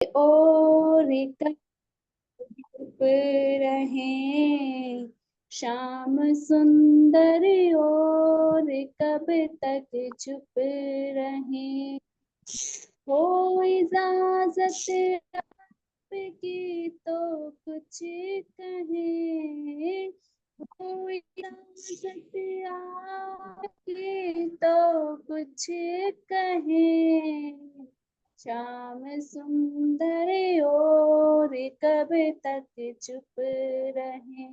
और चुप रहें, शाम सुंदर और कब तक चुप रहें। हो इजाजत आपकी तो कुछ कहें, हो इजाजत आपकी तो कुछ कहें, शाम सुंदर और कब तक चुप रहे।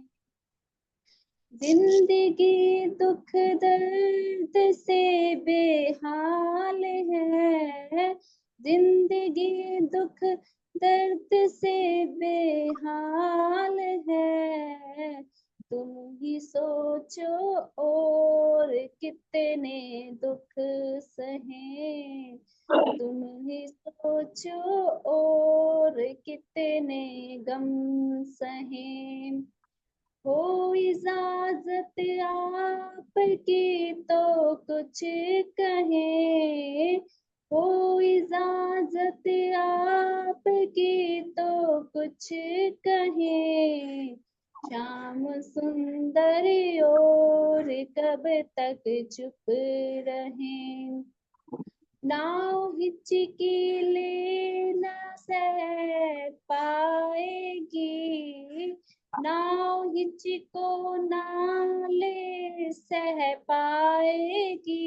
जिंदगी दुख दर्द से बेहाल है, जिंदगी दुख दर्द से बेहाल है, तुम ही सोचो और कितने दुख सहे, तुम ही सोचो और कितने गम सहे। हो इजाजत आपकी तो कुछ कहे, हो इजाजत आपकी तो कुछ कहे, शाम सुंदर और कब तक चुप रहें। नाव हिचकी ले न सह पाएगी, नाव हिचको ना ले सह पाएगी,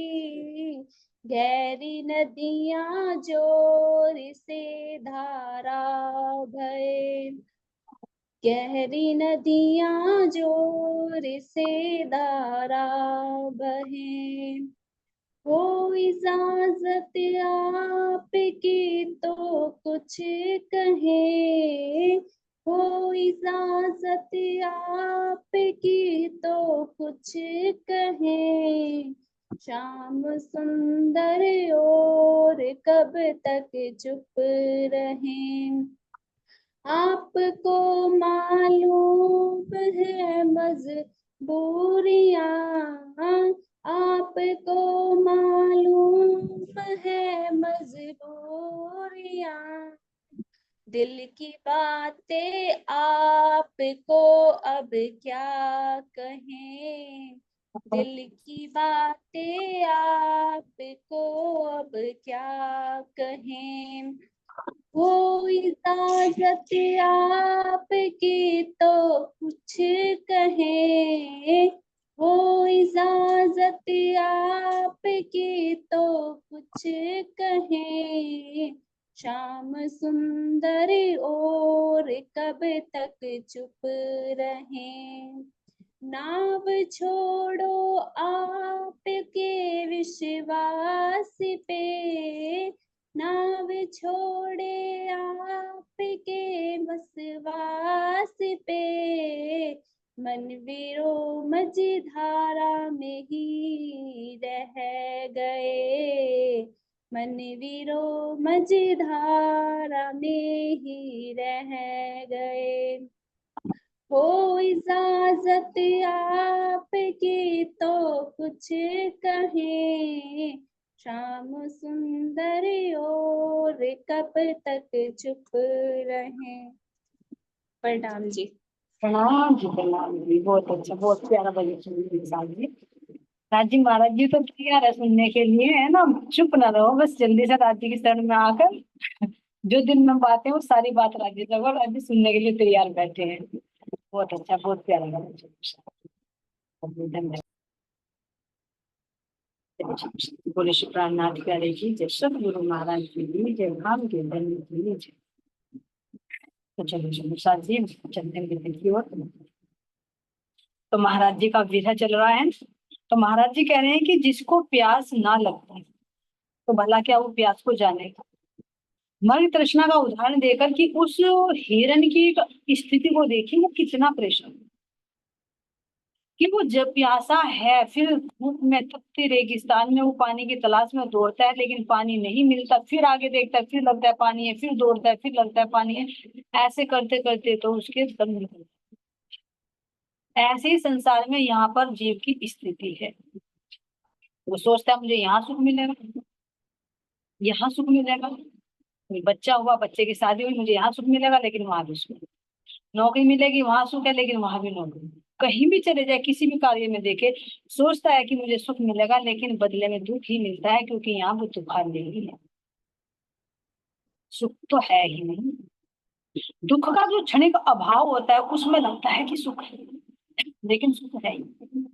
गहरी नदियां जोर से धारा भरे, गहरी नदियां जोर से धारा बहे। हो इजाजत आपकी तो कुछ कहे, हो इजाजत आपकी तो कुछ कहे, शाम सुंदर और कब तक चुप रहें। आपको मालूम है मजबूरियां, आपको मालूम है मजबूरियां, दिल की बातें आपको अब क्या कहें, दिल की बातें आपको अब क्या कहें। वो इजाजत आपकी तो कुछ कहे, वो इजाजत आपकी तो कुछ कहे, शाम सुंदर और कब तक चुप रहें। नाव छोड़ो आपके विश्वास पे, नाव छोड़े आपके विश्वास पे, मन विरो मझधारा में ही रह गए, मन विरो मझधारा में ही रह गए। हो इजाजत आपकी तो कुछ कहे, शाम सुंदर और कब तक चुप रहे। प्रणाम जी। प्रणाम जी, प्रणाम जी। बहुत अच्छा, बहुत प्यारा भजन सुनिए साहब जी। राजी महाराज जी तो तैयार है सुनने के लिए, है ना। चुप ना रहो, बस जल्दी से राजी की शरण में आकर जो दिन में बातें वो सारी बात राजी रहो, राजी सुनने के लिए तैयार बैठे हैं। बहुत अच्छा, बहुत प्यारा भजन। धन्यवाद। बोले श्री प्राणनाथ प्यारे जी जय, सतगुरु महाराज जी जय, भाव के धन्य की जय। तो चलो चलो साथ जी चलते हैं दिन की ओर। तो महाराज जी का विरह चल रहा है। तो महाराज जी कह रहे हैं कि जिसको प्यास ना लगता तो भला क्या वो प्यास को जानेगा। मर्ग तृष्णा का उदाहरण देकर कि उस हिरण की स्थिति को देखिए, वो कितना परेशान कि वो जब प्यासा है, फिर धूप में तपते रेगिस्तान में वो पानी की तलाश में दौड़ता है, लेकिन पानी नहीं मिलता, फिर आगे देखता है, फिर लगता है पानी है, फिर दौड़ता है, फिर लगता है पानी है। ऐसे करते करते तो उसके दम निकल। ऐसे ही संसार में यहाँ पर जीव की स्थिति है। वो सोचता है मुझे यहाँ सुख मिलेगा, यहाँ सुख मिलेगा, कोई बच्चा हुआ, बच्चे की शादी हुई, मुझे यहाँ सुख मिलेगा लेकिन वहां भी सुख, नौकरी मिलेगी वहां सुख है लेकिन वहां भी नौकरी, कहीं भी चले जाए किसी भी कार्य में देखे, सोचता है कि मुझे सुख मिलेगा लेकिन बदले में दुख ही मिलता है, क्योंकि यहाँ वो दुखालय ही है, सुख तो है ही नहीं। दुख का जो क्षणिक अभाव होता है उसमें लगता है कि सुख है, लेकिन सुख है ही नहीं।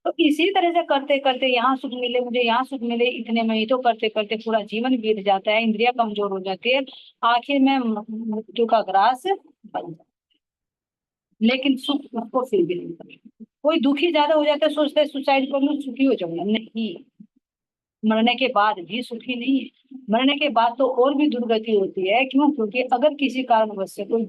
तो इसी तरह से करते करते यहाँ सुख मिले मुझे, यहाँ सुख मिले, इतने में ही तो करते करते पूरा जीवन बीत जाता है, इंद्रिया कमजोर हो जाती है, आखिर में मृत्यु का ग्रास बन जाता है। लेकिन सुख उसको फिर भी नहीं मिलता। कोई दुखी ज्यादा हो जाता है, सोचता है सुसाइड कर लूं सुखी हो जाऊंगा, नहीं, मरने के बाद भी सुखी नहीं है, मरने के बाद तो और भी दुर्गति होती है। क्यों? क्योंकि अगर किसी कारणवश से कोई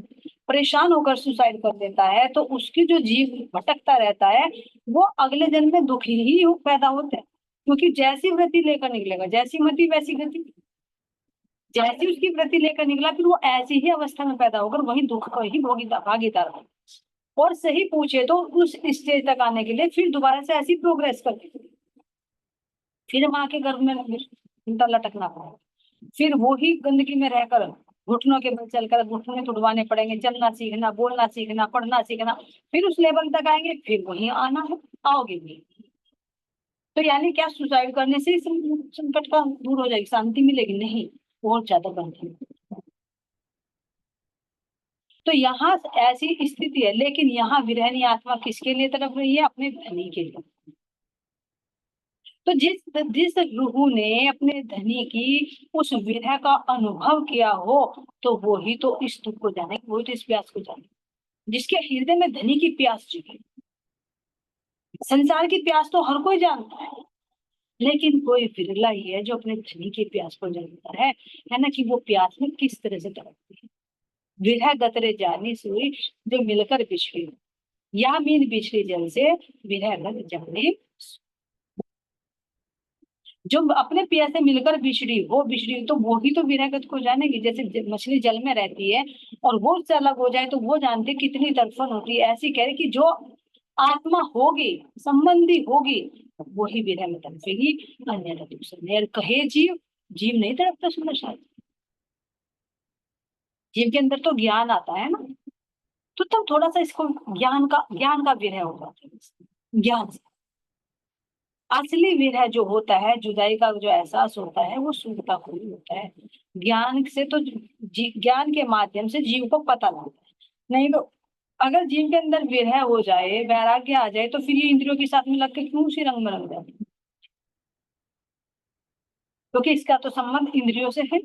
परेशान होकर सुसाइड कर देता है तो उसकी जो जीव भटकता रहता है वो अगले जन्म में दुखी ही पैदा होता है, क्योंकि जैसी वृत्ति लेकर निकलेगा, जैसी मति वैसी गति, जैसी उसकी वृत्ति लेकर निकला फिर वो ऐसी ही अवस्था में पैदा होकर वही दुख का ही भागीदार होगा। और सही पूछे तो उस स्टेज तक आने के लिए फिर दोबारा से ऐसी प्रोग्रेस करनी पड़ेगी, फिर माँ के गर्भ में उल्टा लटकना पड़ेगा, फिर वो ही गंदगी में रहकर घुटनों के बल चलकर घुटने तुड़वाने पड़ेंगे, चलना सीखना, बोलना सीखना, पढ़ना सीखना, फिर उस लेवल तक आएंगे, फिर वहीं आना है, आओगे भी। तो यानी क्या सुसाइड करने से संकट का दूर हो जाएगी, शांति मिलेगी? नहीं, और ज्यादा बनती है। तो यहाँ ऐसी स्थिति है, लेकिन यहाँ विरहनी आत्मा किसके लिए तड़प रही है? अपने धनी के लिए। तो जिस जिस रूह ने अपने धनी की उस विरह का अनुभव किया हो, तो वो ही तो इस दुख को जाने, वो तो इस प्यास को जाने, जिसके हृदय में धनी की प्यास जगी। संसार की प्यास तो हर कोई जानता है, लेकिन कोई विरला ही है जो अपने धनी की प्यास को जानता है ना, कि वो प्यास में किस तरह से तड़पती है। विरह गतरे जानी सुई जो मिलकर बिछड़ी, या मीन बिछड़ी जल से विरह गत जानी। जो अपने पिया से मिलकर बिछड़ी तो वो ही तो विरहगत को जानेगी। जैसे मछली जल में रहती है और वो उससे अलग हो जाए तो वो जानते कितनी तड़फन होती है। ऐसी कह रही कि जो आत्मा होगी, संबंधी होगी, वो ही विरह में तड़पेगी, अन्य दूसरे नहीं। और कहे जीव, जीव नहीं तड़पता सुना शायद, जीव के अंदर तो ज्ञान आता है ना, तो तब थोड़ा सा इसको ज्ञान का विरह हो जाता है, ज्ञान से। असली विरह जो होता है, जुदाई का जो एहसास होता है, वो सुखता हुई होता है। ज्ञान से तो ज्ञान के माध्यम से जीव को पता लगता है। नहीं तो अगर जीव के अंदर विरह हो जाए, वैराग्य आ जाए, तो फिर ये इंद्रियों के साथ में लग के क्यों उसी रंग में रंग जाए? क्योंकि इसका तो संबंध इंद्रियों से है,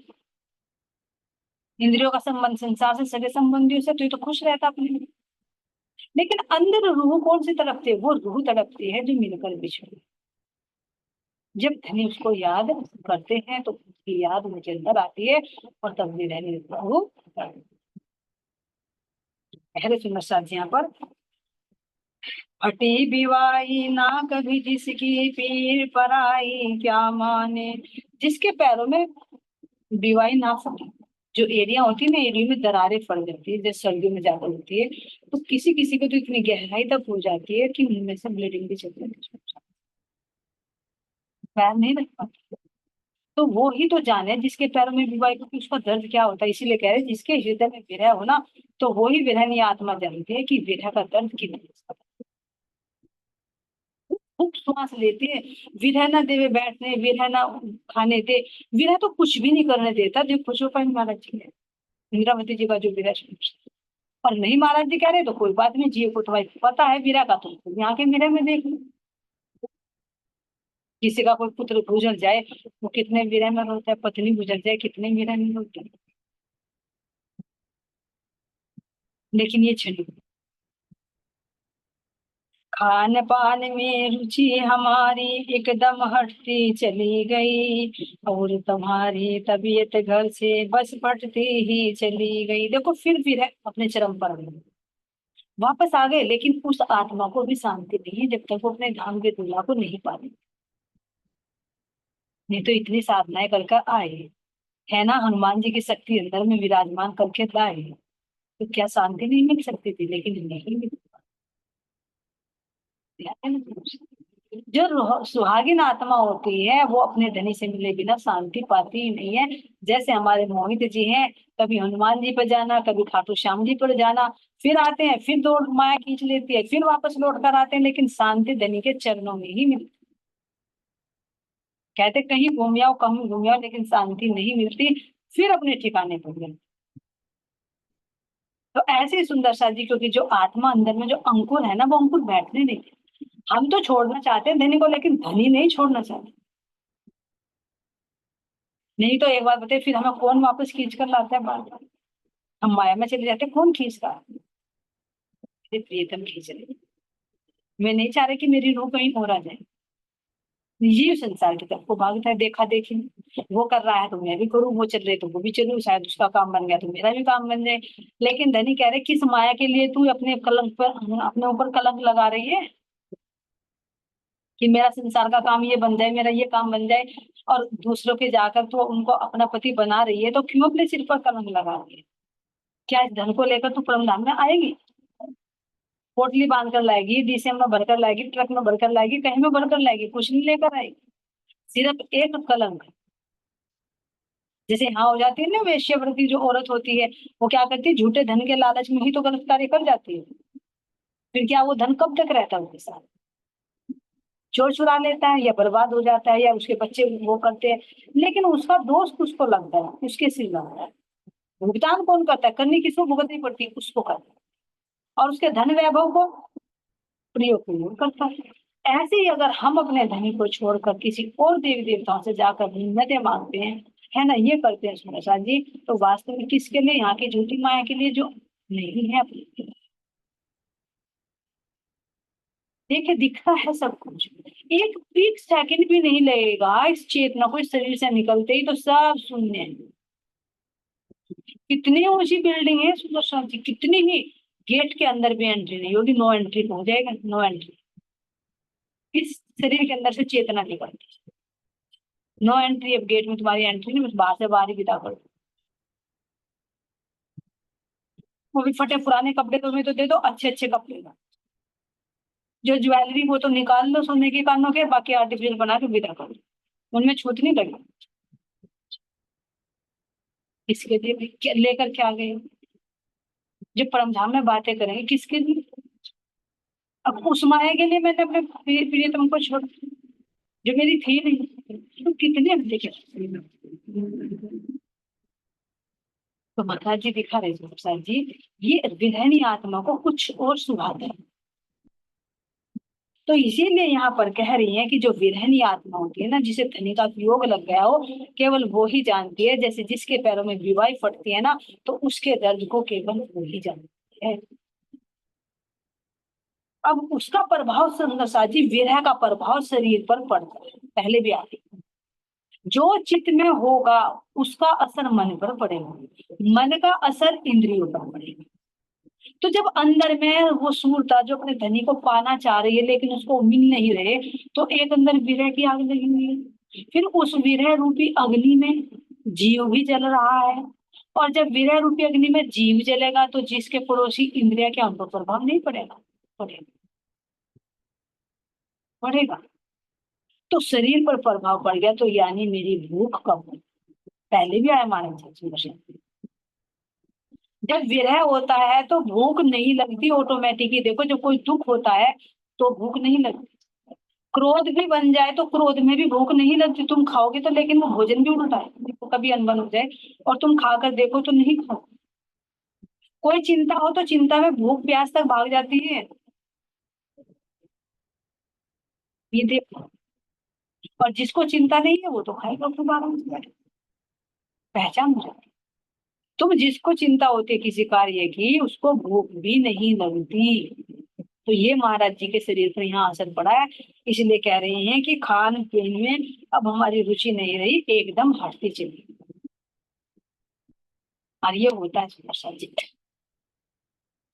इंद्रियों का संबंध संसार से, सगे संबंधियों से, तो ये तो खुश रहता अपने में। लेकिन अंदर रूह कौन सी तड़पती है? वो रूह तड़पती है जो मिलकर बिछड़ी। जब धनी उसको याद करते हैं तो उसकी याद मुझे अंदर आती है, और तब भी रहने प्रभु पहले सुनना साथ यहाँ पर। फटी बिवाई ना कभी जिसकी पीर पर आई, क्या माने जिसके पैरों में बिवाई ना फटी, जो एरिया होती है ना, एरिया में दरारें पड़ जाती है जैसे सर्दियों में ज्यादा होती है, तो किसी किसी को तो इतनी गहराई तक हो जाती है कि उनमें से ब्लीडिंग भी चलती है, पैर नहीं रख पाती। तो वो ही तो जाने जिसके पैरों में विवाह, क्योंकि उसका दर्द क्या होता है। इसीलिए कह रहे हैं जिसके हृदय में विरह हो ना, तो वो ही विरहनी आत्मा जानती है कि विरह का दर्द कितना। खूब श्वास लेते हैं, विरह ना देवे बैठने, विरह ना खाने दे, विरह तो कुछ भी नहीं करने देता। देखो चौपाई महाराज जी है, इंद्रावती जी का जो विरह, और नहीं महाराज जी कह रहे तो कोई बात नहीं, जीव को तो भाई पता है विरह का, तो यहाँ के विरह में देख लो। किसी का कोई पुत्र गुजर जाए वो कितने विरह में होता है, पत्नी गुजर जाए कितने विरह में होता है। लेकिन ये क्षणिक, खान पान में रुचि हमारी एकदम हटती चली गई, और तुम्हारी तबीयत घर से बस फटती ही चली गई। देखो फिर है अपने चरम पर गए, वापस आ गए, लेकिन उस आत्मा को भी शांति नहीं है जब तक वो अपने धाम के दूल्हा को नहीं पाते। नहीं तो इतनी साधनाएं कर कर आए है ना, हनुमान जी की शक्ति अंदर में विराजमान करके लाए, तो क्या शांति नहीं मिल सकती थी? लेकिन नहीं मिली है ना। जो सुहागिन आत्मा होती है वो अपने धनी से मिले बिना शांति पाती ही नहीं है। जैसे हमारे मोहित जी हैं, कभी हनुमान जी पर जाना, कभी खाटू श्याम जी पर जाना, फिर आते हैं, फिर दौड़ माया खींच लेती है, फिर वापस लौट कर आते हैं, लेकिन शांति धनी के चरणों में ही मिलती। कहते कहीं घूम आओ, कहीं घूम आओ, लेकिन शांति नहीं मिलती, फिर अपने ठिकाने पर मिलती। तो ऐसे ही सुंदर सा जी, क्योंकि जो आत्मा अंदर में जो अंकुर है ना, वो अंकुर बैठने नहीं देते। हम तो छोड़ना चाहते हैं धनी को, लेकिन धनी नहीं छोड़ना चाहते। नहीं तो एक बात बताइए, फिर हमें कौन वापस खींच कर लाता है बार बार? हम माया में चले जाते हैं, कौन खींचता है? मेरे प्रियतम खींच रहे। मैं नहीं चाह रही कि मेरी रूह कहीं और आ जाए। ये संसार की तरफ को भागता है, देखा देखी। वो कर रहा है तो मैं भी करूँ, वो चल रही तो वो भी चलूं, शायद उसका काम बन गया तो मेरा भी काम बन जाए। लेकिन धनी कह रहे किस माया के लिए तू अपने कलंक पर, अपने ऊपर कलंक लगा रही है कि मेरा संसार का काम ये बन जाए, मेरा ये काम बन जाए, और दूसरों के जाकर तो उनको अपना पति बना रही है, तो क्यों अपने सिर पर कलंक लगा रही है? क्या इस धन को लेकर तू परमधाम में आएगी? पोटली बांध कर लाएगी, डीसीएम में भरकर लाएगी, ट्रक में भरकर लाएगी, कहीं में भरकर लाएगी, कुछ नहीं लेकर आएगी, सिर्फ एक कलंक। जैसे यहाँ हो जाती है ना वेश्यावृत्ति जो औरत होती है, वो क्या करती है, झूठे धन के लालच में ही तो गलत कार्य कर जाती है। फिर क्या वो धन कब तक रहता है उसके साथ? चोर चुरा लेता है, या बर्बाद हो जाता है, या उसके बच्चे वो करते हैं, लेकिन उसका दोष उसको लगता है, उसके सिर लगता है। भुगतान कौन करता है? करनी किसको भुगतनी पड़ती है? उसको करता है। और उसके धन वैभव को प्रयोग प्रयोग करता है। ऐसे ही अगर हम अपने धनी को छोड़कर किसी और देवी देवताओं से जाकर मिन्नतें मांगते हैं, है ना, ये करते हैं सुरेशा जी, तो वास्तव में किसके लिए? यहाँ की झूठी माया के लिए, जो नहीं है अपनी। देखिए दिखता है सब कुछ, एक सेकंड भी नहीं लगेगा इस चेतना को इस शरीर से निकलते ही तो सब शून्य है। कितनी ऊंची बिल्डिंग है सुदर्शन जी, कितनी ही, गेट के अंदर भी एंट्री नहीं होगी, नो एंट्री हो जाएगा, नो एंट्री। इस शरीर के अंदर से चेतना निकलती है, नो एंट्री। अब गेट में तुम्हारी एंट्री नहीं, बस बाहर से बाहर ही विदा कर दो। वो भी फटे पुराने कपड़े तुम्हें तो दे दो, अच्छे अच्छे कपड़े का। जो ज्वेलरी वो तो निकाल लो सोने के कानों के, बाकी आर्टिफिशियल बना के विदा कर दो, उनमें छूट नहीं लगी। इसके लिए लेकर क्या गए? जो परमधाम में बातें करेंगे किसके लिए? अब उस माया के लिए मैंने अपने प्रियतम को छोड़, जो मेरी थी नहीं, तो कितने देखे। तो महाराज जी दिखा रहे थे सर जी, ये विधनी आत्मा को कुछ और सुहाता है। तो इसीलिए यहाँ पर कह रही है कि जो विरहनी आत्मा होती है ना, जिसे धनी का योग लग गया हो, केवल वो ही जानती है। जैसे जिसके पैरों में विवाही फटती है ना, तो उसके दर्द को केवल वो ही जानती है। अब उसका प्रभाव संदसा जी, विरह का प्रभाव शरीर पर पड़ता है, पहले भी आती है। जो चित्त में होगा उसका असर मन पर पड़ेगा, मन का असर इंद्रियों पर पड़ेगा। तो जब अंदर में वो सूरता जो अपने धनी को पाना चाह रही है, लेकिन उसको मिल नहीं रहे, तो एक अंदर विरह की आग लगी हुई है। फिर उस विरह रूपी अग्नि में जीव भी जल रहा है, और जब विरह रूपी अग्नि में जीव जलेगा, तो जिसके पड़ोसी इंद्रिया के उन पर प्रभाव नहीं पड़ेगा? पड़ेगा, पड़ेगा। तो शरीर पर प्रभाव पड़ गया, तो यानी मेरी भूख कम हुई। पहले भी आया मानव जाति, जब विरह होता है तो भूख नहीं लगती ऑटोमेटिकली। देखो जब कोई दुख होता है तो भूख नहीं लगती। क्रोध भी बन जाए तो क्रोध में भी भूख नहीं लगती। तुम खाओगे तो, लेकिन वो भोजन भी उल्टा है। देखो कभी अनबन हो जाए और तुम खाकर देखो तो नहीं खाओ। कोई चिंता हो तो चिंता में भूख प्यास तक भाग जाती है, ये देखो। और जिसको चिंता नहीं है वो तो खाएगा खूब आराम से बैठ, पहचान हो जाती है। तुम जिसको चिंता होती है किसी कार्य की, उसको भूख भी नहीं लगती। तो ये महाराज जी के शरीर पर यहाँ असर पड़ा है। इसलिए कह रहे हैं कि खान पीन में अब हमारी रुचि नहीं रही, एकदम हटती चली। और ये होता है समस्या जी।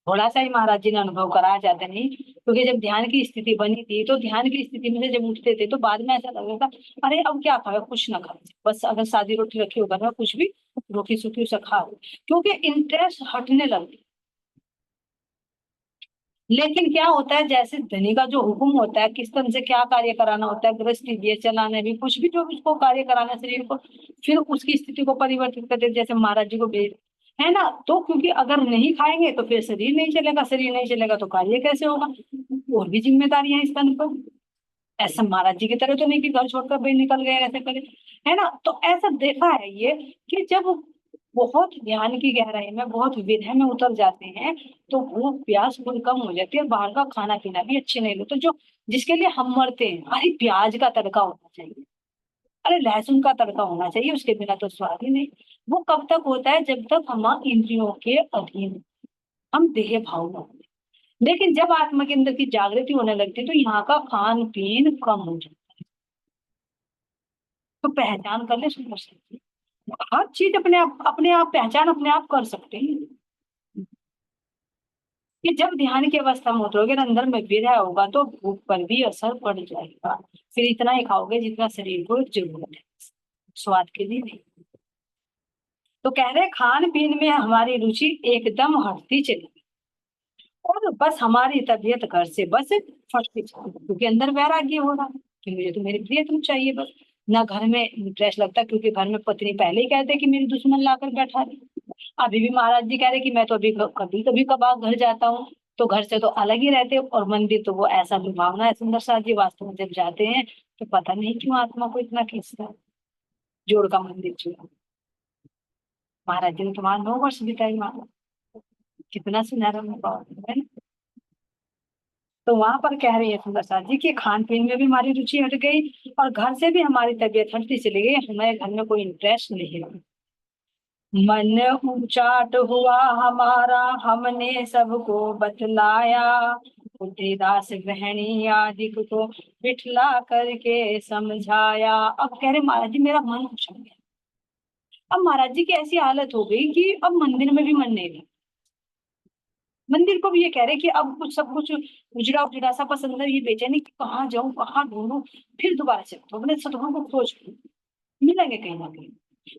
थोड़ा सा ही महाराज जी ने अनुभव कराया, ज्यादा नहीं, क्योंकि जब ध्यान की स्थिति बनी थी, तो ध्यान की स्थिति में से जब उठते थे तो बाद में ऐसा लग रहा था, अरे अब क्या खाए, कुछ ना खाए, बस अगर सादी रोटी रखी हो घर में, कुछ भी रोटी सूखी उसे खा लो, क्योंकि इंटरेस्ट हटने लग लेकिन क्या होता है, जैसे धनी का जो हुक्म होता है, किस तरह से क्या कार्य कराना होता है, गृहस्थी दिए चलाना भी, कुछ भी जो भी उसको कार्य कराना है शरीर को, फिर उसकी स्थिति को परिवर्तित कर दे, जैसे महाराज जी को भेज, है ना। तो क्योंकि अगर नहीं खाएंगे तो फिर शरीर नहीं चलेगा, शरीर नहीं चलेगा तो कार्य कैसे होगा। और भी जिम्मेदारियां इस तन पर। ऐसा महाराज जी की तरह तो नहीं कि घर छोड़कर भाई निकल गए ऐसे करे, है ना। तो ऐसा देखा है ये, कि जब बहुत ध्यान की गहराई में, बहुत विरह में उतर जाते हैं, तो भूख प्यास बहुत कम हो जाती है, और बाहर का खाना पीना भी अच्छे नहीं लगता। तो जो जिसके लिए हम मरते हैं, अरे प्याज का तड़का होना चाहिए, अरे लहसुन का तड़का होना चाहिए, उसके बिना तो स्वाद ही नहीं। वो कब तक होता है, जब तक हम इंद्रियों के अधीन, हम देह भाव में होते हैं। लेकिन जब आत्मा के अंदर की जागृति होने लगती है, तो यहाँ का खान पीन कम हो जाता है। तो पहचान कर ले सुंदर सी, हर चीज अपने आप पहचान अपने आप कर सकते हैं। कि जब ध्यान की अवस्था में उतरोगे ना, अंदर में विरह होगा, तो भूख पर भी असर पड़ जाएगा। फिर इतना ही खाओगे जितना शरीर को जरूरत है, स्वाद के लिए नहीं। तो कह रहे खान पीन में हमारी रुचि एकदम हटती चली, और बस हमारी तबीयत घर से बस फटती चली, क्योंकि अंदर वैराग्य हो रहा है कि मुझे तो मेरी प्रियतम चाहिए बस। ना घर में इंटरेस्ट लगता, क्योंकि घर में पत्नी पहले ही कहते कि मेरी दुश्मन लाकर बैठा रही। अभी भी महाराज जी कह रहे कि मैं तो अभी कभी कभी कभार घर जाता हूँ, तो घर से तो अलग ही रहते, और मंदिर तो वो ऐसा लुभावना है सुंदर साथ जी, वास्तव में जब जाते हैं तो पता नहीं क्यों आत्मा को इतना खींचता है। जोड़ का मंदिर जो है, महाराज जी ने तुम्हारा 9 वर्ष बिताई मानो, कितना सुनहरा मौका है ना। तो वहां पर कह रही है सुंदर साथ जी कि खान पीन में भी हमारी रुचि हट गई, और घर से भी हमारी तबीयत हटती चली गई, हमारे घर में कोई इंटरेस्ट नहीं रहा। मन उचाट हुआ हमारा, हमने सबको बतलाया, बुद्धिदास गृहिणी आदि को बिठला करके समझाया। अब कह रहे महाराज जी मेरा मन उछल गया। अब महाराज जी की ऐसी हालत हो गई कि अब मंदिर में भी मन नहीं लगा। मंदिर को भी ये कह रहे कि अब कुछ सब कुछ उजड़ा उजड़ा सा पसंद है, ये बेचैनी कि कहाँ जाऊं कहाँ ढूंढूं, फिर दोबारा से तो अपने सदगुरु को खोज मिलेंगे कहीं ना कहीं।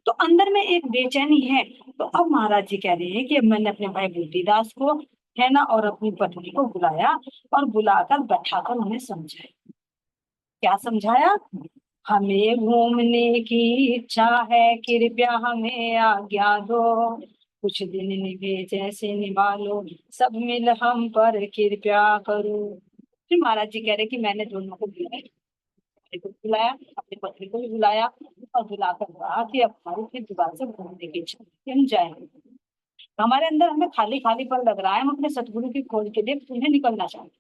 तो अंदर में एक बेचैनी है। तो अब महाराज जी कह रहे हैं कि अब मैंने अपने भाई बुद्धिदास को, है ना, और अपनी पत्नी को बुलाया, और बुलाकर बैठाकर उन्हें समझाया। क्या समझाया? हमें घूमने की इच्छा है, कृपया हमें आज्ञा दो, कुछ दिन निभे जैसे निभा लो, सब मिल हम पर कृपया करो। फिर महाराज जी कह रहे कि मैंने दोनों को बुलाया, अपने को भी बुलाया, अपनी पत्नी को भी बुलाया, और बुलाकर कहा कि अब हमारी फिर दोबारा से घूमने की इच्छा है कि हम जाएंगे। हमारे अंदर हमें खाली खाली पर लग रहा है, हम अपने सतगुरु की खोज के लिए पुनः निकलना चाहते हैं,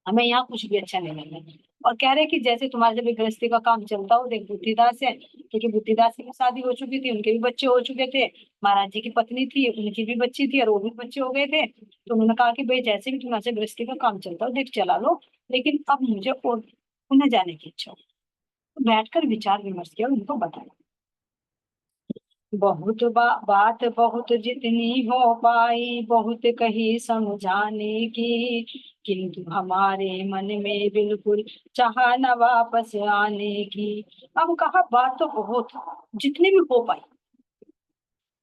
हमें यहाँ कुछ भी अच्छा नहीं लग रहा है। और कह रहे कि जैसे तुम्हारे जब गृहस्थी का काम चलता हो, देख बुद्धिदास है, क्योंकि बुद्धिदास की भी शादी हो चुकी थी, उनके भी बच्चे हो चुके थे, महाराज जी की पत्नी थी, उनकी भी बच्ची थी, और वो भी बच्चे हो गए थे। तो उन्होंने कहा कि भाई जैसे भी तुम्हारे गृहस्थी का काम चलता हो देख चला लो, लेकिन अब मुझे और पुनः जाने की इच्छा हो। तो बैठकर विचार विमर्श किया, उनको बताया। बहुत बात बहुत जितनी हो पाई, बहुत कही समझाने की, किंतु हमारे मन में बिल्कुल चाह न वापस आने की। अब कहा बात तो बहुत जितनी भी हो पाई,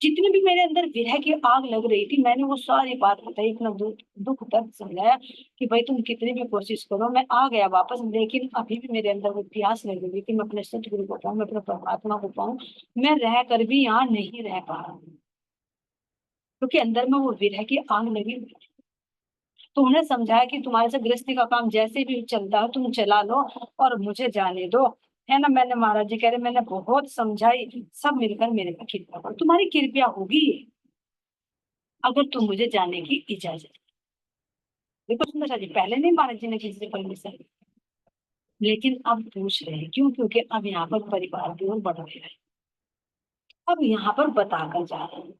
जितनी भी मेरे अंदर विरह की आग लग रही थी, मैंने वो सारी बात बताई, इतना दुख दुख दर्द समझाया कि भाई तुम कितनी भी कोशिश करो, मैं आ गया वापस, लेकिन अभी भी मेरे अंदर वो प्यास लग रही थी, मैं अपने सतगुरु को पाऊं, मैं अपने परमात्मा को पाऊं। मैं रह कर भी यहाँ नहीं रह पा रहा हूँ, क्योंकि अंदर में वो विरह की आग लगी हुई थी। तो उन्हें समझाया कि तुम्हारे से गृहस्थी का काम जैसे भी चलता है तुम चला लो, और मुझे जाने दो, है ना। मैंने महाराज जी कह रहे मैंने बहुत समझाई, सब मिलकर मेरे पे कृपा करो, तुम्हारी कृपया होगी अगर तुम मुझे जाने की इजाजत। देखो सुंदर जी, पहले नहीं महाराज जी ने किसी से परमिशन ली, लेकिन अब पूछ रहे हैं, क्यों? क्योंकि अब यहाँ पर परिवार की ओर बढ़ रहे हैं, अब यहाँ पर बताकर जा रहे हैं।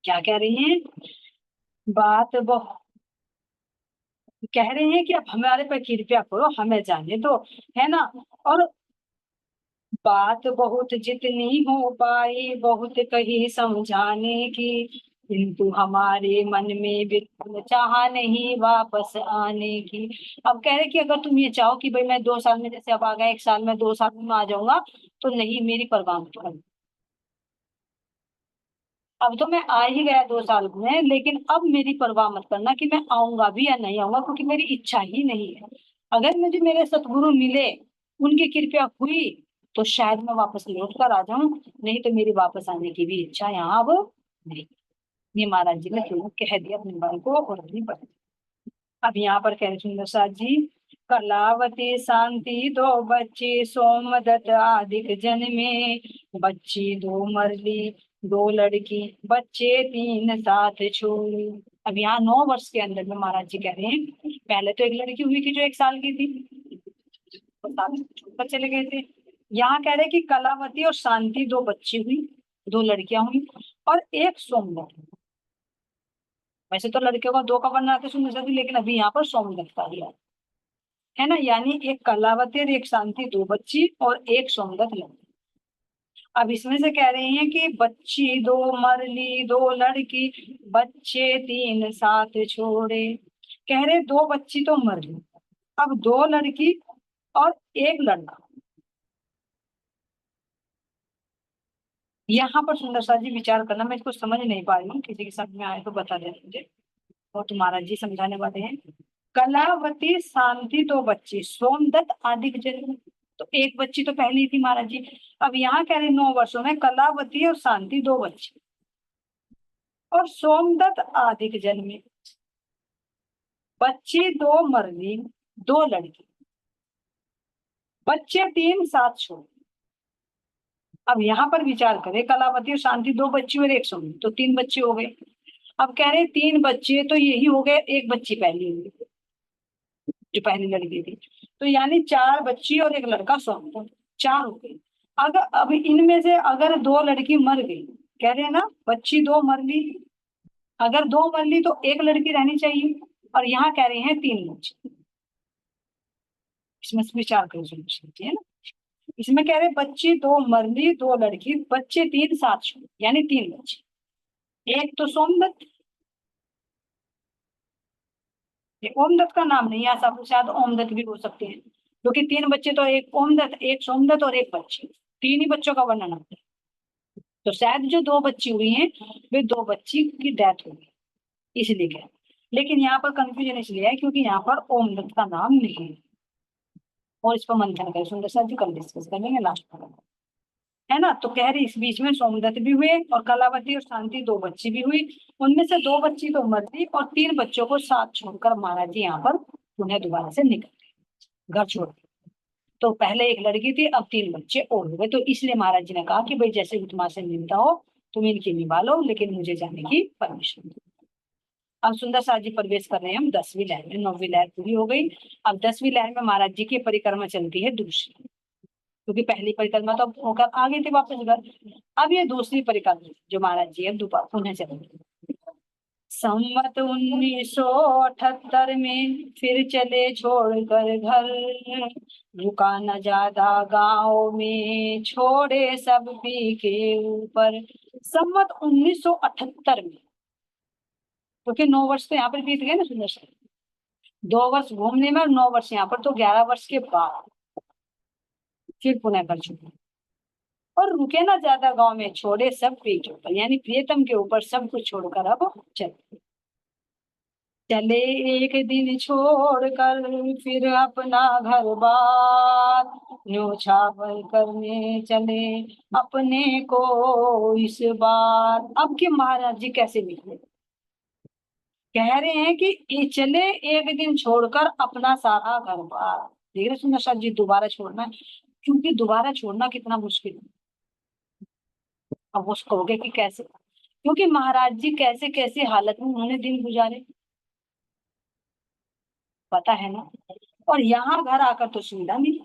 क्या कह रही हैं? बात बहुत कह रहे हैं कि अब हमारे पर कृपया करो, हमें जाने दो, है ना। और बात बहुत जितनी हो पाई, बहुत कही समझाने की, किंतु हमारे मन में बिल्कुल चाह नहीं वापस आने की। अब कह रहे कि अगर तुम ये चाहो कि भाई मैं 2 साल में, जैसे अब आ गया 1 साल में, 2 साल में आ जाऊंगा, तो नहीं, मेरी परवाह मत करो। अब तो मैं आ ही गया 2 साल में, लेकिन अब मेरी परवाह मत करना कि मैं आऊंगा भी या नहीं आऊंगा, क्योंकि मेरी इच्छा ही नहीं है। अगर मुझे मेरे सतगुरु मिले, उनकी कृपा हुई, तो शायद मैं वापस लौट कर आ जाऊं, नहीं तो मेरी वापस आने की भी इच्छा यहाँ अब नहीं। ये महाराज जी ने क्यों कह दिया अपने भाई को और अपनी पत्नी। अब यहाँ पर कह रहे सुंदर साथ जी, कलावती शांति दो बच्चे सोमदत्त आदिक जन्मे, बच्ची दो मरली दो लड़की बच्चे तीन साथ छोड़ी। अब यहाँ 9 वर्ष के अंदर में महाराज जी कह रहे हैं, पहले तो एक लड़की हुई थी जो 1 साल की थी, तो साथ छोड़कर चले गए थे। यहाँ कह रहे हैं कि कलावती और शांति दो बच्ची हुई, दो लड़कियां हुई, और एक सोमदत्त। वैसे तो लड़कियों का 2 का वर्ण आता है सुंदर सा, लेकिन अभी यहाँ पर सोमदत्त का दिया है ना, यानी एक कलावती और एक शांति दो बच्ची और एक सोमदत्त लड़की। अब इसमें से कह रहे हैं कि बच्ची दो मरली दो लड़की बच्चे तीन साथ छोड़े। कह रहे 2 बच्ची तो मर गई, अब 2 लड़की और एक लड़का। यहाँ पर सुंदर सा जी विचार करना, मैं इसको समझ नहीं पा रही हूँ, किसी के समझ में आए तो बता देना मुझे, और तुम्हारा जी समझाने वाले हैं। कलावती शांति दो बच्ची सोमदत्त आदि के जन्म, तो एक बच्ची तो पहले ही थी महाराज जी। अब यहाँ कह रहे 9 वर्षों में कलावती और शांति दो बच्ची, और सोमदत्त आदि के जन्मे, बच्ची दो मरली दो लड़की बच्चे तीन साथ छोड़। अब यहाँ पर विचार करें, कलावती और शांति दो बच्ची और एक सोमदत्त, तो 3 बच्चे हो गए। अब कह रहे 3 बच्चे तो यही हो गए, एक बच्ची पहली हुई जो पहली लड़की थी, तो यानी 4 बच्ची और एक लड़का सोमदत्त, 4 हो गई। अगर अब इनमें से अगर 2 लड़की मर गई, कह रहे हैं ना बच्ची 2 मर ली, अगर 2 मर ली तो एक लड़की रहनी चाहिए, और यहाँ कह रहे हैं 3 बच्चे। इसमें से विचार करो समझ है ना। इसमें कह रहे बच्ची 2 मरली 2 लड़की बच्चे तीन साथ छोड़, यानी 3 बच्चे। एक तो सोमदत्त, ये ओमदत्त का नाम नहीं है, सब शायद ओमदत्त भी हो सकते हैं, क्योंकि 3 बच्चे तो एक ओमदत्त एक सोमदत्त और एक बच्ची, 3 ही बच्चों का वर्णन आता है। तो शायद जो 2 बच्ची हुई हैं, वे 2 बच्ची की डेथ हो गई, इसलिए कह, लेकिन यहाँ पर कंफ्यूजन इसलिए है क्योंकि यहाँ पर ओमदत्त का नाम नहीं है, और इस पर मंथन करें सुंदर साथ जी, कल डिस्कस करेंगे लास्ट पर, है ना। तो कह रही इस बीच में सोमदत्त भी हुए और कलावती और शांति 2 बच्ची भी हुई, उनमें से 2 बच्ची तो मर गई और 3 बच्चों को साथ छोड़कर महाराज जी यहाँ पर पुनः दोबारा से निकल गए, घर छोड़ गए। तो पहले एक लड़की थी, अब 3 बच्चे और हो गए, तो इसलिए महाराज जी ने कहा कि भाई जैसे भी तुम्हारे से मिलता हो तुम इनकी निभा लो, लेकिन मुझे जाने की परमिशन दो। अब सुंदर साथ जी प्रवेश कर रहे हैं हम 10वीं लहर में, 9वीं लहर पूरी हो गई। अब 10वीं लहर में महाराज जी की परिक्रमा चलती है दूसरी, क्योंकि पहली परिक्रमा तो होकर आ गई थी वापस घर। अब ये दूसरी परिक्रमा जो महाराज जी अब दोबारा पुनः चलेंगे। संवत 1978 में फिर चले छोड़कर घर, रुका न ज्यादा गांव में छोड़े सब पी के ऊपर। संवत 1978 में, क्योंकि 9 वर्ष तो यहाँ पर बीत गए ना सुंदर से, 2 वर्ष घूमने में और 9 वर्ष यहाँ पर, तो 11 वर्ष के बाद फिर पुनः कर चुके, और रुके ना ज्यादा गांव में छोड़े सब पी के ऊपर, यानी प्रियतम के ऊपर सब कुछ छोड़कर अब चले। चले एक दिन छोड़कर फिर अपना घर बार, न्योछावर करने चले अपने को इस बार। अब के महाराज जी कैसे निकले, कह रहे हैं कि ये चले एक दिन छोड़कर अपना सारा घर बार। देख रहे सुंदर साथ जी, दोबारा छोड़ना है, क्योंकि दोबारा छोड़ना कितना मुश्किल है। अब वो कहोगे कि कैसे, क्योंकि महाराज जी कैसे कैसे हालत में उन्होंने दिन गुजारे, पता है ना। और यहाँ घर आकर तो सुविधा मिली,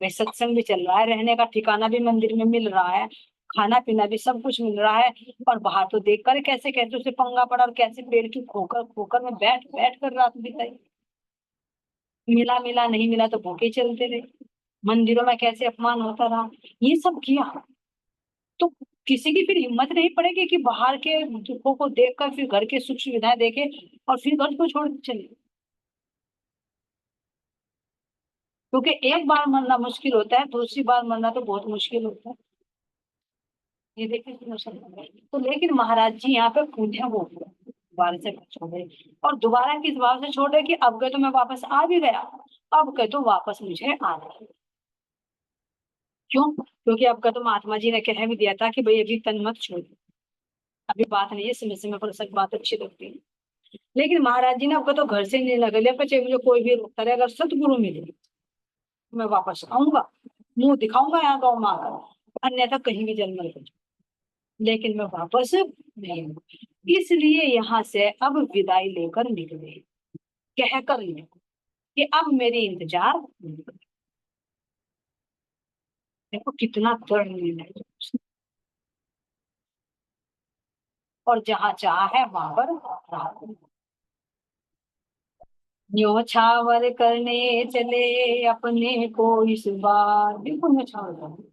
वे सत्संग भी चल रहा है, रहने का ठिकाना भी मंदिर में मिल रहा है, खाना पीना भी सब कुछ मिल रहा है, और बाहर तो देख कर कैसे कैसे उसे पंगा पड़ा, और कैसे पेड़ की खोकर खोकर में बैठ बैठ कर रात बिताई, मिला मिला नहीं मिला तो भूखे चलते रहे, मंदिरों में कैसे अपमान होता रहा, ये सब किया। तो किसी की फिर हिम्मत नहीं पड़ेगी कि बाहर के दुखों को देखकर फिर घर के सुख सुविधाएं देखे और फिर घर को छोड़ के चले, क्योंकि एक बार मरना मुश्किल होता है, दूसरी बार मरना तो बहुत मुश्किल होता है। ये देखिए तो लेकिन महाराज जी यहाँ पे कूदे वो दोबारा से छोड़ गए। और दोबारा किस भाव से छोड़े कि अब गए तो मैं वापस आ भी गया, अब गए तो वापस मुझे आना है। क्यों? क्योंकि अब गए तो महात्मा जी ने कह भी दिया था कि भाई अभी तन मत छोड़, अभी बात नहीं है, समय समय पर सब बात अच्छी लगती है। लेकिन महाराज जी ने आपको तो घर से नहीं लगा लिया, चाहे मुझे कोई भी रोकता रहे, अगर सतगुरु मिले तो मैं वापस आऊंगा, मुंह दिखाऊंगा यहाँ गाँव में आकर, अन्यथा कहीं भी जन्म ले, लेकिन मैं वापस नहीं आऊंगा। इसलिए यहाँ से अब विदाई लेकर निकले, कहकर निकले कि अब मेरी इंतजार नहीं करो। देखो कितना दृढ़ निर्णय है। और जहाँ चाह है वहां पर राह। न्योछावर करने चले अपने को इस बार, बिल्कुल न्योछावर करने,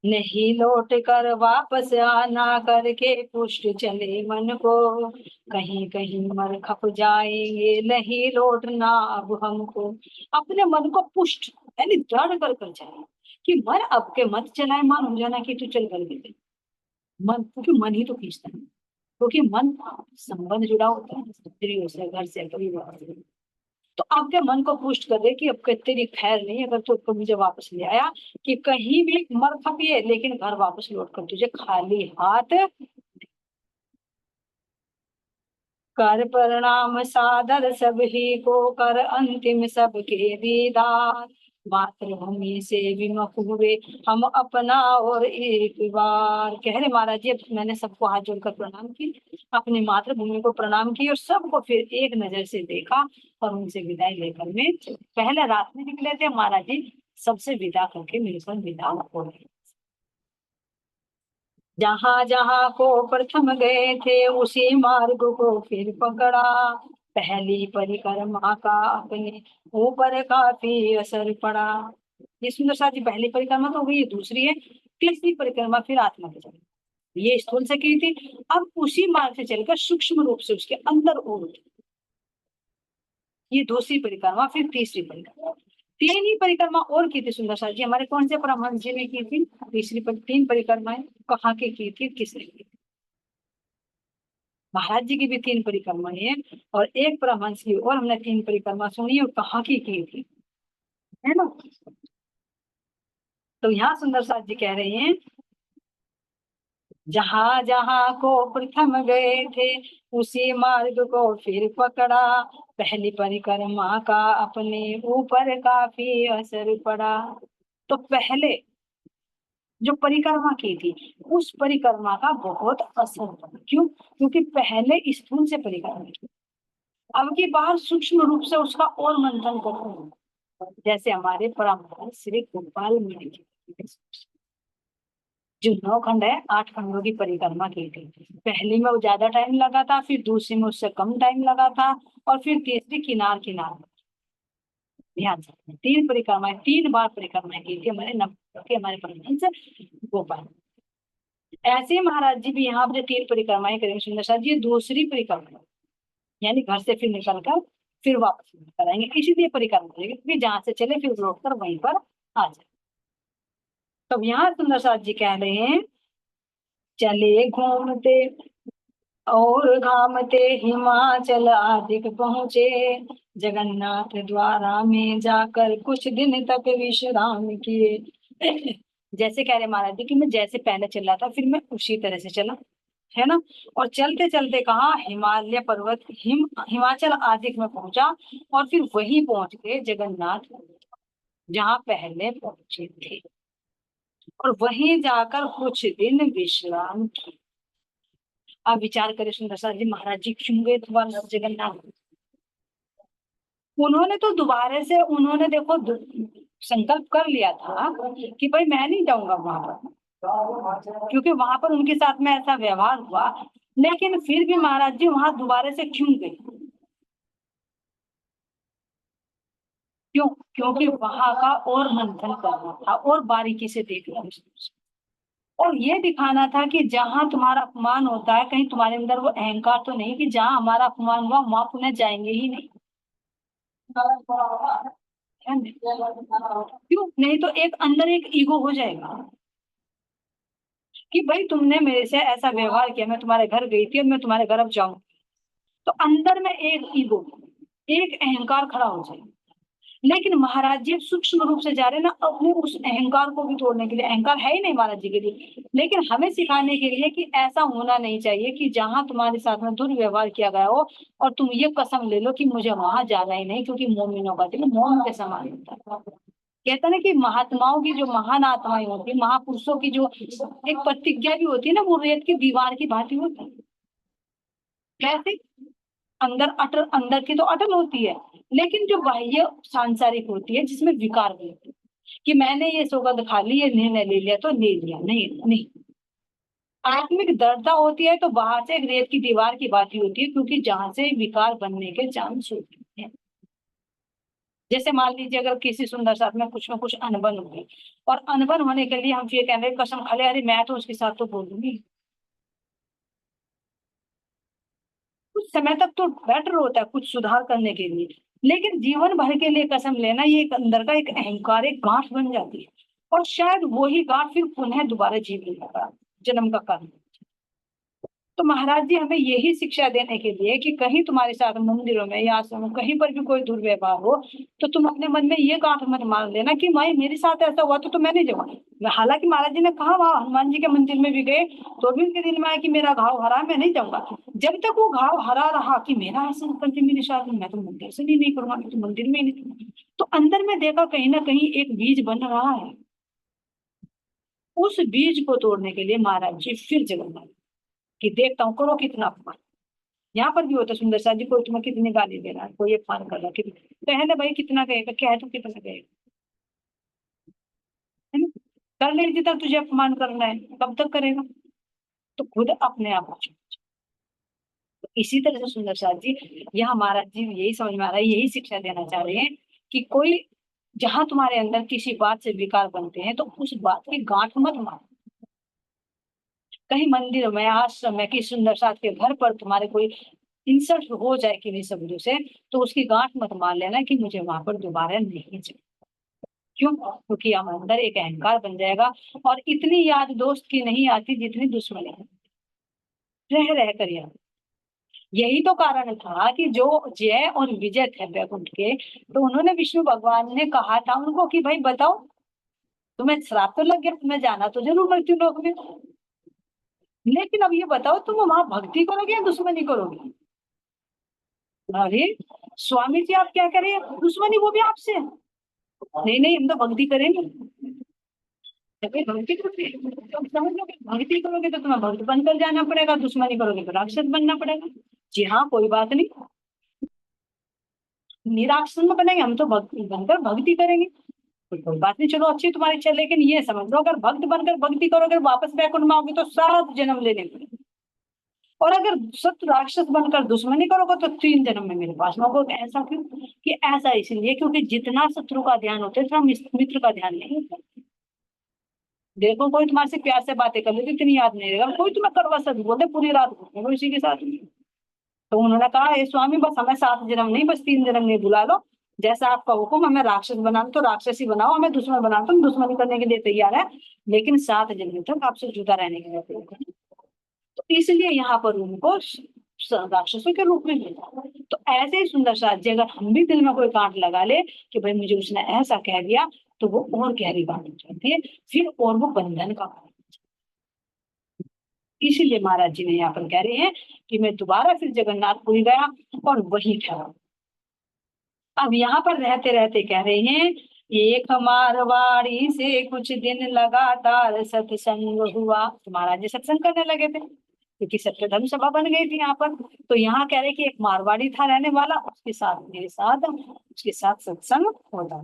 नहीं लौट कर वापस आना करके पुष्ट चले मन को, कहीं कहीं मर खप जाएंगे नहीं लौटना अब हमको। अपने मन को पुष्ट यानी दृढ़ कर जाए कि मन अब के मत चलाए, मान हो जाना कि तू चल कर दे मन, क्योंकि मन ही तो खींचता है, क्योंकि मन संबंध जुड़ा होता है स्त्रियों से, घर से, परिवार से। तो आपके मन को पुष्ट कर दे कि अब के तेरी खैर नहीं, अगर तू तो मुझे वापस ले आया कि कहीं भी मर खपिए लेकिन घर वापस लौट कर तुझे खाली हाथ कर प्रणाम सादर सभी को कर अंतिम सबके दीदार, मातृभूमि से विमुख हुए हम अपना और एक बार। कह रहे महाराज जी अब मैंने सबको हाथ जोड़कर प्रणाम की, अपनी मातृभूमि को प्रणाम की और सबको फिर एक नजर से देखा और उनसे विदाई लेकर में पहले रात में निकले थे महाराज जी, सबसे विदा करके मिलकर विदा हो गए। जहां जहां को प्रथम गए थे उसी मार्ग को फिर पकड़ा, पहली परिक्रमा का अपने ऊपर काफी असर पड़ा। ये सुंदर सा जी पहली परिक्रमा तो हो गई, ये दूसरी है, तीसरी परिक्रमा फिर आत्मा की चली, ये स्थूल से की थी, अब उसी मार्ग से चलकर सूक्ष्म रूप से उसके अंदर और, ये दूसरी परिक्रमा फिर तीसरी परिक्रमा, तीन ही परिक्रमा और की थी सुंदर सा जी हमारे कौन से परमहंस जी ने की थी, तीन परिक्रमाएं कहाँ की थी, किसने की थी? महाराज जी की भी तीन परिक्रमाएं हैं और एक परमहंस की और हमने तीन परिक्रमा सुनी और कहाँ की थी, है ना। तो यहाँ सुंदर साथ जी कह रहे हैं जहां जहां को प्रथम गए थे उसी मार्ग को फिर पकड़ा, पहली परिक्रमा का अपने ऊपर काफी असर पड़ा। तो पहले जो परिक्रमा की थी उस परिक्रमा का बहुत असर पड़ा, क्यों? क्योंकि पहले स्थूल से परिक्रमा की, अब की बार सूक्ष्म रूप से उसका और मंथन करते, जैसे हमारे परम श्री गोपाल मिश्र जी जो 9 खंड है 8 खंडों की परिक्रमा की थी, पहली में वो ज्यादा टाइम लगा था, फिर दूसरी में उससे कम टाइम लगा था, और फिर तीसरी किनार किनार। ध्यान से तीन परिक्रमाएं, 3 बार परिक्रमाएं की थी हमारे नव के हमारे परमहंस गोपाल। ऐसे ही महाराज जी भी यहाँ पर 3 परिक्रमाएं करेंगे सुंदर साथ जी, दूसरी परिक्रमा यानी घर से फिर निकल कर फिर वापस कराएंगे, इसीलिए परिक्रमा करेंगे क्योंकि जहां से चले फिर लौट कर वहीं पर आ जाए। तो यहाँ सुंदर साथ जी कह रहे हैं चले घूमते और घामते हिमाचल आदिक पहुंचे, जगन्नाथ द्वारा में जाकर कुछ दिन तक विश्राम किए। जैसे कह रहे महाराज जी कि मैं जैसे पहले चला था फिर मैं उसी तरह से चला, है ना। और चलते चलते कहा हिमालय पर्वत हिमाचल आदि में पहुंचा, और फिर वहीं पहुंच गए जगन्नाथ जहाँ पहले पहुंचे थे, और वहीं जाकर कुछ दिन विश्राम किया। अब विचार करें सुंदर सा जी महाराज जी क्यों गए दोबारा जगन्नाथ, उन्होंने तो दोबारा से उन्होंने देखो संकल्प कर लिया था कि भाई मैं नहीं जाऊंगा वहां पर, क्योंकि वहां पर उनके साथ में ऐसा व्यवहार हुआ, लेकिन फिर भी महाराज जी वहां दोबारा से क्यों गए, क्यों? क्योंकि वहां का और मंथन करना था और बारीकी से देखना और ये दिखाना था कि जहां तुम्हारा अपमान होता है कहीं तुम्हारे अंदर वो अहंकार तो नहीं कि जहां हमारा अपमान हुआ वहां पुनः जाएंगे ही नहीं, है नहीं? क्यों? नहीं तो एक अंदर एक ईगो हो जाएगा, कि भाई तुमने मेरे से ऐसा व्यवहार किया, मैं तुम्हारे घर गई थी और मैं तुम्हारे घर अब जाऊं, तो अंदर में एक ईगो, एक अहंकार खड़ा हो जाए। लेकिन महाराज जी सूक्ष्म रूप से जा रहे हैं ना अपने उस अहंकार को भी तोड़ने के लिए। अहंकार है ही नहीं महाराज जी के लिए, लेकिन हमें सिखाने के लिए कि ऐसा होना नहीं चाहिए कि जहां तुम्हारे साथ में दुर्व्यवहार किया गया हो और तुम ये कसम ले लो कि मुझे वहां जाना ही नहीं, क्योंकि मोमिनों का दिल मोम के समान होता है। कहता है ना कि महात्माओं की जो महान आत्माएं होती है, महापुरुषों की जो एक प्रतिज्ञा भी होती है ना, वो रेत की दीवार की भांति होती है। कैसे? अंदर अटल, अंदर की तो अटल होती है, लेकिन जो बाह्य सांसारिक होती है जिसमें विकार भी होते हैं, कि मैंने ये सौगंध खा ली, ये निर्णय ले लिया तो ले लिया, नहीं नहीं। आत्मिक दृढ़ता होती है तो बाहर से एक रेत की दीवार की बात ही होती है, क्योंकि जहां से विकार बनने के चांस होते हैं। जैसे मान लीजिए अगर किसी सुंदर साथ में कुछ ना कुछ अनबन हुई, और अनबन होने के लिए हम ये कह रहे हैं कसम खा ले, अरे मैं तो उसके साथ तो बोलूंगी, कुछ समय तक तो बेटर होता है कुछ सुधार करने के लिए, लेकिन जीवन भर के लिए कसम लेना ये एक अंदर का एक अहंकार, एक गांठ बन जाती है, और शायद वही गांठ फिर पुनः दोबारा जीवन का जन्म का कारण। तो महाराज जी हमें यही शिक्षा देने के लिए कि कहीं तुम्हारे साथ मंदिरों में या आश्रम में कहीं पर भी कोई दुर्व्यवहार हो, तो तुम अपने मन में ये गांठ मत मान लेना कि मैं, मेरे साथ ऐसा हुआ तो मैं नहीं जाऊंगा। हालांकि महाराज जी ने कहा वहां हनुमान जी के मंदिर में भी गए तो भी उनके दिल में आया कि मेरा घाव हरा, मैं नहीं जाऊंगा। जब तक वो घाव हरा रहा कि मेरा आसन करके मेरे साथ, मैं तो मंदिर से नहीं करूंगा, मैं तो मंदिर में ही नहीं करूंगा, तो अंदर में देखा कहीं ना कहीं एक बीज बन रहा है। उस बीज को तोड़ने के लिए महाराज जी फिर जगन्नाथ कि देखता हूँ करो कितना अपमान। यहाँ पर भी होता है सुंदर सा जी, कोई तुम्हें कितनी गाली दे रहा है, कोई अपमान कर रहा है, कितनी पहले भाई कितना कहेगा, क्या है तो कितना कहेगा, है ना? कर ले जितना तुझे अपमान करना है, कब तक करेगा? तो खुद अपने आप बचो। तो इसी तरह से सुंदर साथ जी, यहाँ महाराज जी यही समझ में आ रहा है, यही शिक्षा देना चाह रहे हैं कि कोई जहां तुम्हारे अंदर किसी बात से विकार बनते हैं तो उस बात की गांठ मत मारो। कहीं मंदिर में, आश्रम में, किसी सुंदर साथ के घर पर तुम्हारे कोई इंसल्ट हो जाए किन्हीं शब्दों से, तो उसकी गांठ मत मान लेना कि मुझे वहां पर दोबारा नहीं जाए। क्यों? क्योंकि हम अंदर एक अहंकार बन जाएगा, और इतनी याद दोस्त की नहीं आती जितनी दुश्मनी है, रह रह कर याद। यही तो कारण था कि जो जय और विजय थे वैकुंठ के, तो उन्होंने, विष्णु भगवान ने कहा था उनको कि भाई बताओ, तुम्हें श्राप तो लग गया, तुम्हें जाना तो जरूर मृत्यु लोक में, लेकिन अब ये बताओ तुम वहां भक्ति करोगे या दुश्मनी करोगे? अरे स्वामी जी आप क्या करें, दुश्मनी वो भी आपसे? नहीं नहीं, हम तो भक्ति करेंगे। अरे भक्ति करोगे तो समझ लो कि भक्ति करोगे तो तुम्हें भक्त बनकर जाना पड़ेगा, दुश्मनी करोगे तो राक्षस बनना पड़ेगा। जी हाँ, कोई बात नहीं, निराक्षर में बनेंगे, हम तो भक्त बनकर भक्ति करेंगे, कोई बात नहीं, चलो अच्छी तुम्हारी इच्छा, लेकिन ये समझ लो अगर भक्त बनकर भक्ति करोगे वापस बैकुंठ में आओगे तो 7 जन्म लेने पड़ेंगे, और अगर सत्य राक्षस बनकर दुश्मनी करोगे तो 3 जन्म में मेरे पास में होगा। ऐसा क्यों? कि ऐसा इसलिए क्योंकि जितना शत्रु का ध्यान होता है उतना मित्र का ध्यान नहीं होता। देखो कोई तुम्हारे से प्यार से बातें कर ले तो इतनी याद नहीं रहेगा, कोई तुम्हें कड़वा सच बोल दे पूरी रात घूमेगा इसी के साथ में। तो उन्होंने कहा ये स्वामी बस हमें 7 जन्म नहीं, बस 3 जन्म नहीं, बुला लो, जैसा आपका हुक्म, हमें राक्षस बनाना तो राक्षस ही बनाओ, हमें दुश्मन बनाना तो हम दुश्मनी करने के लिए तैयार है, लेकिन 7 जन्म तक आपसे जुदा रहने के लिए तैयार है। तो इसलिए यहाँ पर उनको राक्षसों के रूप में मिला। तो ऐसे ही सुंदर साथ जी अगर हम भी दिल में कोई गांठ लगा ले कि भाई मुझे उसने ऐसा कह दिया, तो वो और गहरी बात हो जाती है फिर, और वो बंधन का। इसीलिए महाराज जी ने यहाँ पर कह रहे हैं कि मैं दोबारा फिर जगन्नाथपुरी गया और वही ठहरा। अब यहाँ पर रहते रहते कह रहे हैं, एक मारवाड़ी से कुछ दिन लगातार सत्संग हुआ। तो महाराज जी सत्संग करने लगे थे क्योंकि सत्य धर्म सभा बन गई थी यहाँ पर। तो यहाँ कह रहे कि एक मारवाड़ी था रहने वाला, उसके साथ मेरे साथ उसके साथ सत्संग होता।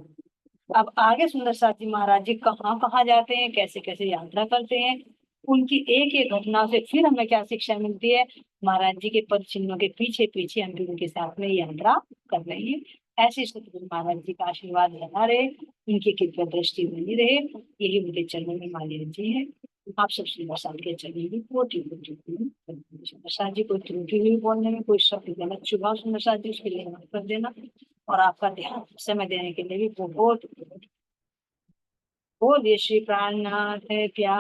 अब आगे सुंदर साथ जी महाराज जी कहाँ कहाँ जाते हैं, कैसे कैसे यात्रा करते हैं, उनकी एक एक घटना से फिर हमें क्या शिक्षा मिलती है। महाराज जी के पद चिन्हों के पीछे पीछे हम भी उनके साथ में यात्रा कर रहे हैं। ऐसे सतगुरु महाराज जी का आशीर्वाद बना रहे, उनकी कृपा दृष्टि बनी रहे, यही उनके चरणों में माली जी है। आप सब सुंदर साथ के चरणों में कोटि कोटि सुंदर साथ जी कोई त्रुटि हुई बोलने में, कोई शब्द गलत चुभा सुंदर साथ जी उसके लिए माफ कर देना, और आपका ध्यान समय देने के लिए भी बहुत बोलिए श्री प्राणनाथ प्यार।